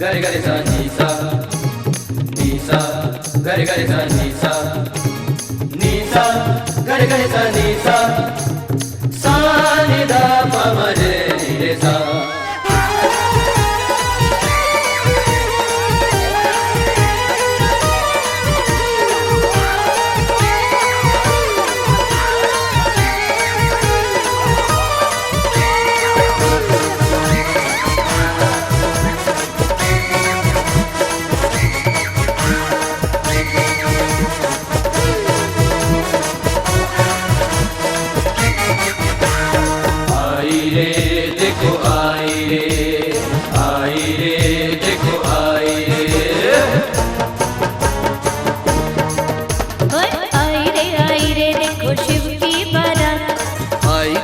गरे गरे सा नी सा नी सा गरे गरे सा नी सा नी सा गरे गरे सा नी सा सा नि दा पा म रे नि रे सा। देखो आई रे देखो आई रे। आई रे देखो शिव की बारात। आई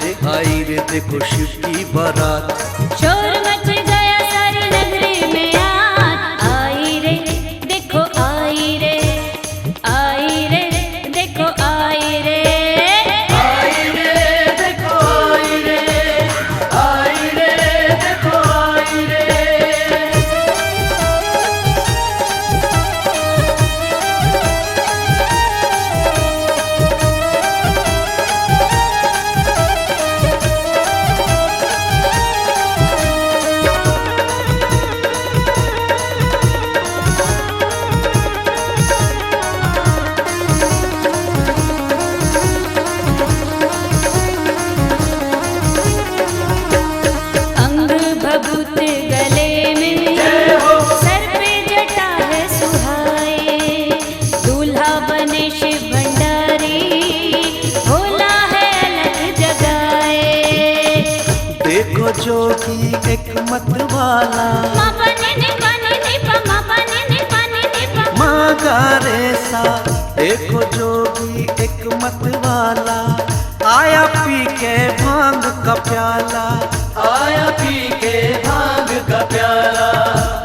रे देखो शिव की बारात। शोर मच गया सारी नगरी में आज। आई रे देखो आई रे देखो आई रे। आई रे देखो आई रे देखो आई रे। अंग भभूत गले में, सर पे जटा है सुहाए। दूल्हा बने शिव भंडारी, भोला है अलग जगाए। देखो जोगी एक मत वाला, मा पानी नि पा मा पानी नि पा। माँ गा रे सा। देखो जोगी एक मत वाला, आया पी के भांग का प्याला। आया पी के भांग का प्याला।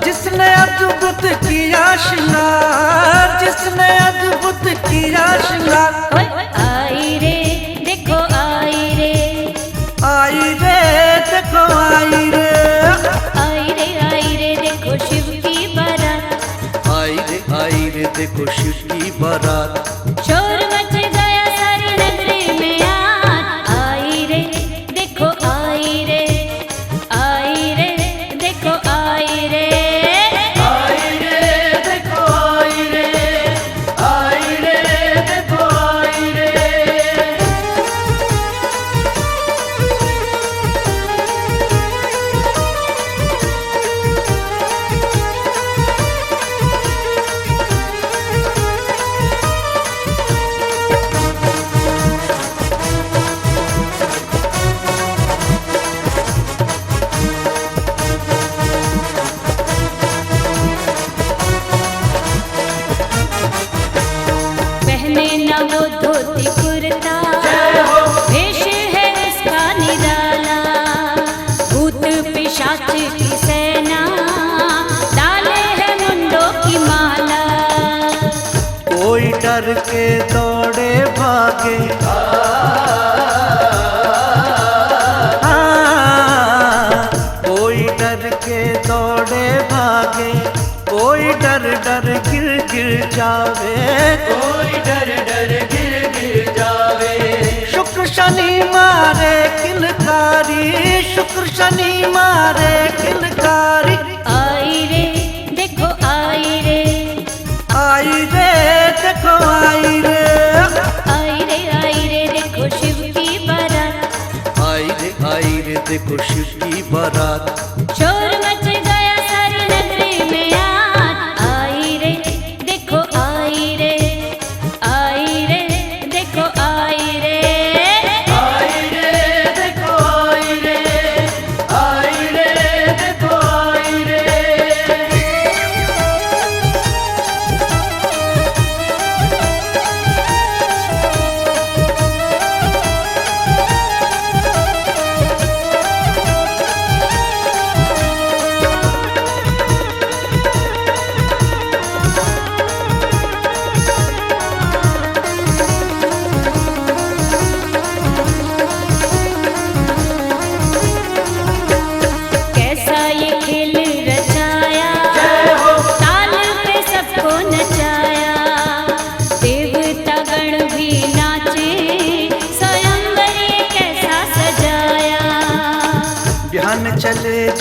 जिसने अद्भुत किया श्रृंगार, जिसने अद्भुत किया श्रृंगार। आई रे देखो आई रे आई रे देखो आई रे। आई रे देखो शिव की बारात। आई रे देखो शिव की बारात। शोर मच गया सारी नगरी में आज। आई रे देखो आई रे देखो आई रे। आई रे देखो आई रे देखो आई रे। पहने न वो धोती कुर्ता, वेश है इसका निराला। भूत पिशाच की सेना, डाले है मुंडों की माला। कोई डर के दौड़े भागे, कोई डर के दौड़े भागे। कोई डर डर गिर जावे, कोई डर डर गिर जावे। शुक्र शनि मारे किलकारी, शुक्र शनि मारे किलकारी। आई रे देखो आई रे आई रे देखो आई रे। आई रे देखो शिव की बारात। आई रे देखो शिव की बारात। शोर मच गया सारी नगरी में आज। आई रे देखो आई रे देखो आई रे। आई रे देखो आई रे देखो आई रे।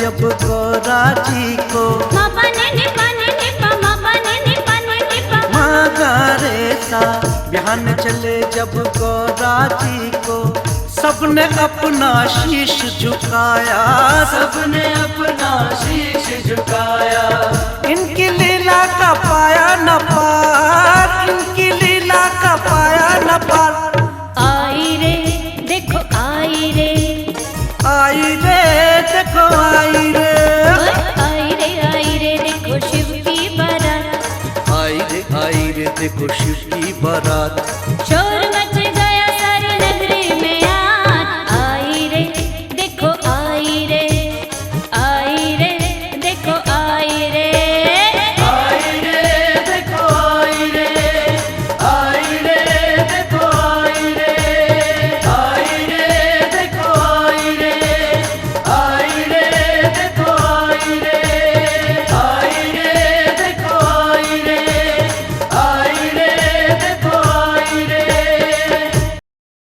जब गौरा जी को मगरेसा बिहान चले जब गौरा जी को सबने अपना शीश झुकाया, सबने अपना शीश झुकाया। इनकी लीला का पाया न पार, इनकी लीला का पाया न पार। आई रे देखो आई रे, आई रे देखो आई रे, आई रे देखो शिव की बारात, आई रे देखो शिव की बारात।